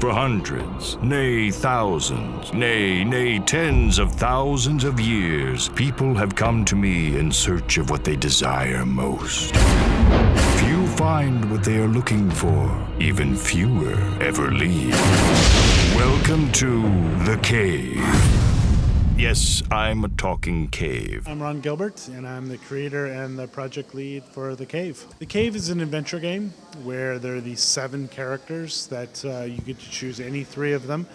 For hundreds, nay thousands, nay tens of thousands of years, people have come to me in search of what they desire most. Few find what they are looking for, even fewer ever leave. Welcome to the cave. Yes, I'm a talking cave. I'm Ron Gilbert, and I'm the creator and the project lead for The Cave. The Cave is an adventure game where there are these 7 characters that you get to choose any 3 of them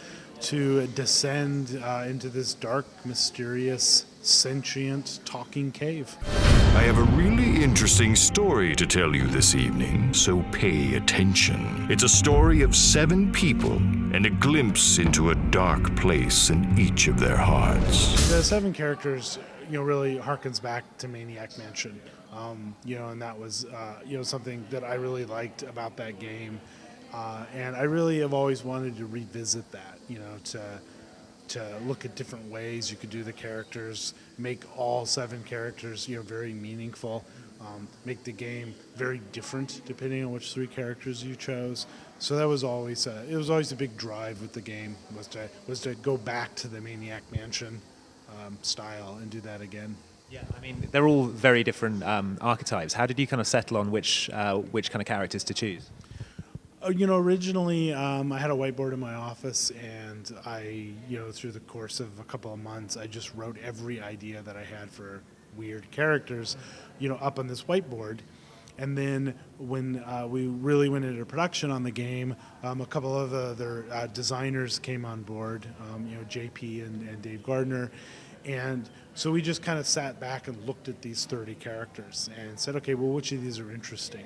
to descend into this dark, mysterious, sentient, talking cave. I have a really interesting story to tell you this evening, so pay attention. It's a story of 7 people and a glimpse into a dark place in each of their hearts. The 7 characters, really harkens back to Maniac Mansion, and that was, something that I really liked about that game, and I really have always wanted to revisit that, to look at different ways you could do the characters, make all 7 characters, very meaningful, make the game very different depending on which 3 characters you chose. So that was always a big drive with the game was to go back to the Maniac Mansion style and do that again. Yeah, I mean they're all very different archetypes. How did you kind of settle on which kind of characters to choose? Originally I had a whiteboard in my office, and I, through the course of a couple of months, I just wrote every idea that I had for weird characters, up on this whiteboard. And then when we really went into production on the game, a couple of other designers came on board, JP and Dave Gardner. And so we just kind of sat back and looked at these 30 characters and said, okay, well, which of these are interesting?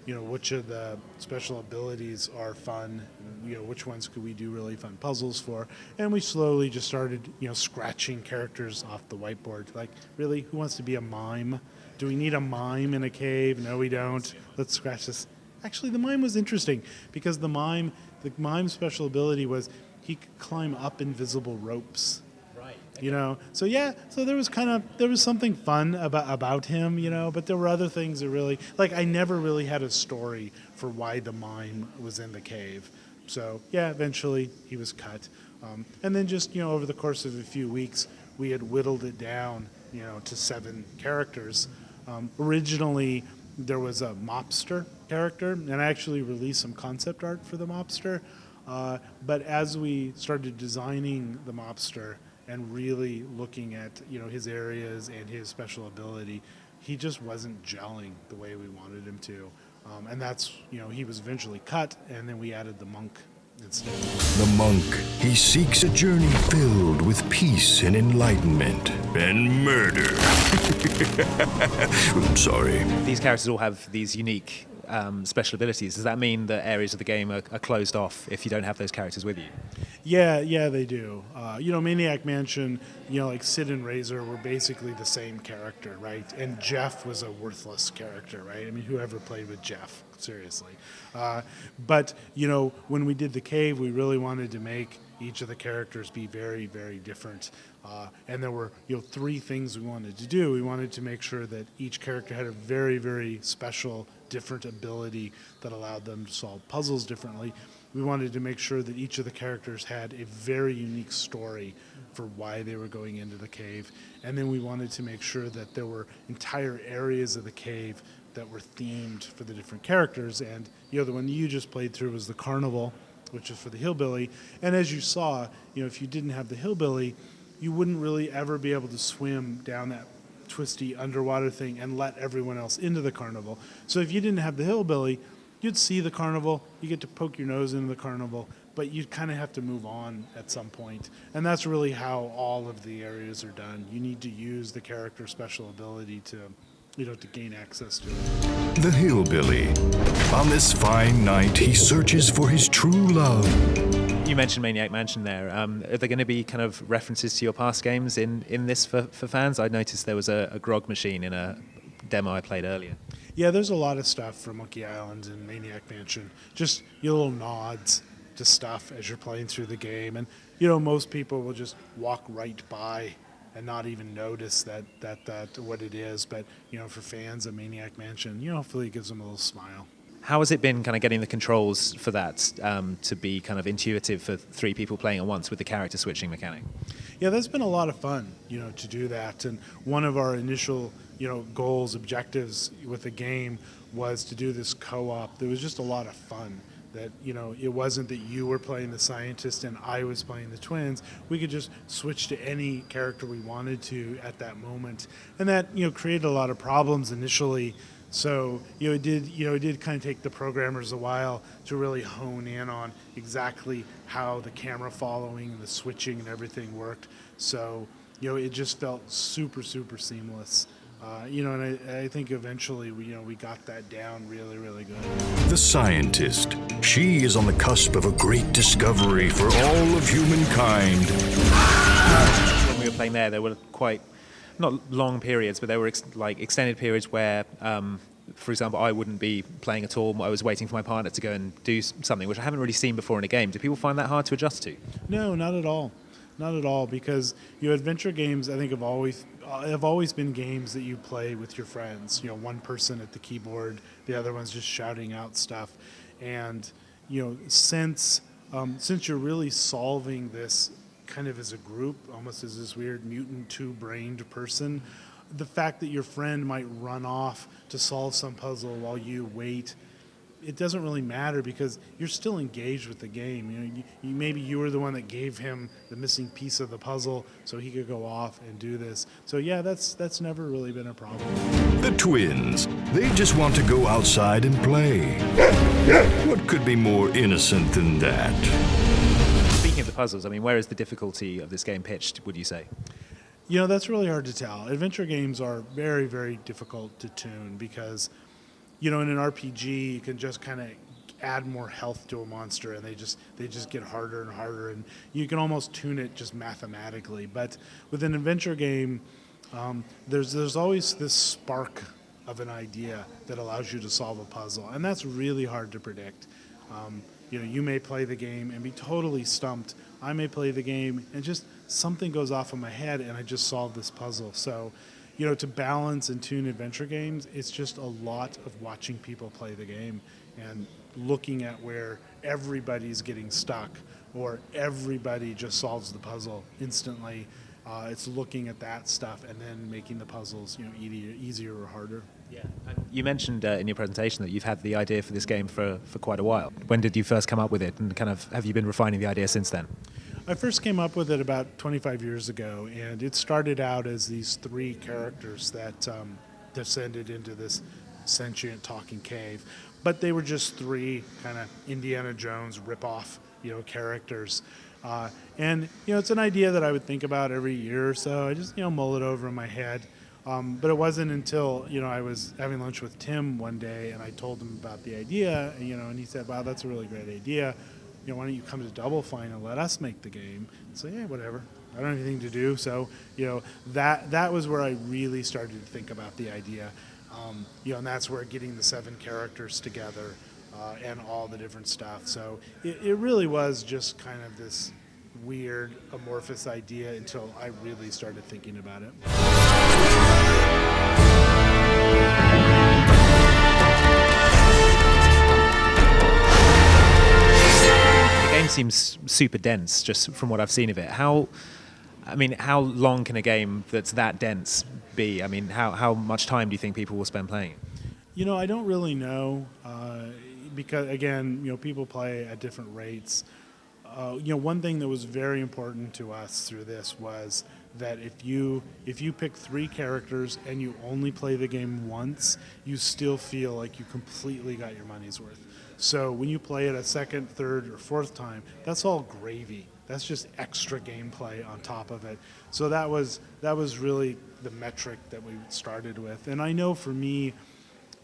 Which of the special abilities are fun? Which ones could we do really fun puzzles for? And we slowly just started, scratching characters off the whiteboard. Like, really, who wants to be a mime? Do we need a mime in a cave? No, we don't. Let's scratch this. Actually, the mime was interesting because the mime special ability was he could climb up invisible ropes. So there was something fun about him, but there were other things that really, like, I never really had a story for why the mime was in the cave. So eventually he was cut. And then just, over the course of a few weeks, we had whittled it down, to 7 characters. Originally there was a mobster character, and I actually released some concept art for the mobster. But as we started designing the mobster, and really looking at his areas and his special ability, he just wasn't gelling the way we wanted him to, and that's he was eventually cut, and then we added the monk instead. The monk, he seeks a journey filled with peace and enlightenment and murder. I'm sorry. These characters all have these unique special abilities. Does that mean that areas of the game are closed off if you don't have those characters with you? Yeah, they do. Maniac Mansion, like Sid and Razor were basically the same character, right? And Jeff was a worthless character, right? I mean, whoever played with Jeff, seriously. But when we did The Cave, we really wanted to make each of the characters be very, very different. And there were 3 things we wanted to do. We wanted to make sure that each character had a very, very special, different ability that allowed them to solve puzzles differently. We wanted to make sure that each of the characters had a very unique story for why they were going into the cave. And then we wanted to make sure that there were entire areas of the cave that were themed for the different characters. And the one you just played through was the carnival, which is for the hillbilly. And as you saw, if you didn't have the hillbilly, you wouldn't really ever be able to swim down that twisty underwater thing and let everyone else into the carnival. So if you didn't have the hillbilly, you'd see the carnival, you get to poke your nose into the carnival, but you'd kind of have to move on at some point. And that's really how all of the areas are done. You need to use the character special ability to gain access to it. The hillbilly. On this fine night, he searches for his true love. You mentioned Maniac Mansion there. Are there going to be kind of references to your past games in this for fans? I noticed there was a grog machine in a demo I played earlier. Yeah, there's a lot of stuff from Monkey Island and Maniac Mansion. Just your little nods to stuff as you're playing through the game. And, most people will just walk right by and not even notice that what it is. But, for fans of Maniac Mansion, hopefully it gives them a little smile. How has it been kind of getting the controls for that to be kind of intuitive for 3 people playing at once with the character switching mechanic? Yeah, that's been a lot of fun, to do that. And one of our initial, goals, objectives with the game was to do this co-op. There was just a lot of fun. That, it wasn't that you were playing the scientist and I was playing the twins. We could just switch to any character we wanted to at that moment. And that, created a lot of problems initially. So, it did kind of take the programmers a while to really hone in on exactly how the camera following and the switching and everything worked. So, it just felt super, super seamless. And I think eventually we got that down really, really good. The scientist. She is on the cusp of a great discovery for all of humankind. When we were playing there were quite, not long periods, but there were extended periods where, for example, I wouldn't be playing at all. I was waiting for my partner to go and do something, which I haven't really seen before in a game. Do people find that hard to adjust to? No, not at all. Not at all, because adventure games, I think, have always been games that you play with your friends. One person at the keyboard, the other one's just shouting out stuff, and since you're really solving this kind of as a group, almost as this weird mutant two-brained person, the fact that your friend might run off to solve some puzzle while you wait, it doesn't really matter because you're still engaged with the game. Maybe you were the one that gave him the missing piece of the puzzle so he could go off and do this. So yeah, that's never really been a problem. The twins. They just want to go outside and play. What could be more innocent than that? Speaking of the puzzles, where is the difficulty of this game pitched, would you say? That's really hard to tell. Adventure games are very, very difficult to tune because in an RPG, you can just kind of add more health to a monster, and they just get harder and harder, and you can almost tune it just mathematically. But with an adventure game, there's always this spark of an idea that allows you to solve a puzzle, and that's really hard to predict. You may play the game and be totally stumped. I may play the game and just something goes off in my head, and I just solve this puzzle. So, to balance and tune adventure games, it's just a lot of watching people play the game and looking at where everybody's getting stuck or everybody just solves the puzzle instantly. It's looking at that stuff and then making the puzzles, easier or harder. Yeah. And you mentioned in your presentation that you've had the idea for this game for quite a while. When did you first come up with it, and kind of have you been refining the idea since then? I first came up with it about 25 years ago, and it started out as these 3 characters that descended into this sentient talking cave. But they were just 3 kind of Indiana Jones rip-off, characters. And it's an idea that I would think about every year or so. I just, mull it over in my head. But it wasn't until, I was having lunch with Tim one day, and I told him about the idea, and he said, wow, that's a really great idea. Why don't you come to Double Fine and let us make the game? So yeah, whatever. I don't have anything to do. So, that was where I really started to think about the idea. And that's where getting the 7 characters together and all the different stuff. So it really was just kind of this weird, amorphous idea until I really started thinking about it. The game seems super dense, just from what I've seen of it. How long can a game that's that dense be? How much time do you think people will spend playing it? I don't really know because, again, people play at different rates. One thing that was very important to us through this was that if you pick 3 characters and you only play the game once, you still feel like you completely got your money's worth. So when you play it a second, third, or fourth time, that's all gravy. That's just extra gameplay on top of it. So that was really the metric that we started with. And I know for me,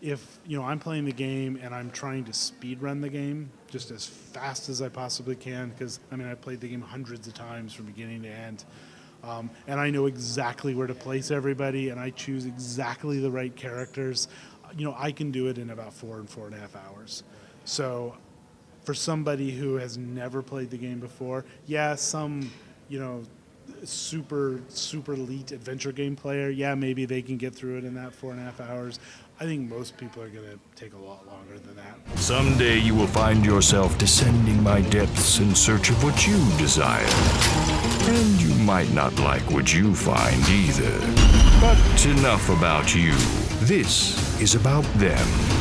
if I'm playing the game and I'm trying to speed run the game just as fast as I possibly can, because I played the game hundreds of times from beginning to end, and I know exactly where to place everybody, and I choose exactly the right characters, I can do it in about 4 and 4.5 hours. So for somebody who has never played the game before, yeah, some super elite adventure game player, yeah, maybe they can get through it in that 4.5 hours. I think most people are going to take a lot longer than that. Someday you will find yourself descending my depths in search of what you desire. And you might not like what you find either. But enough about you. This is about them.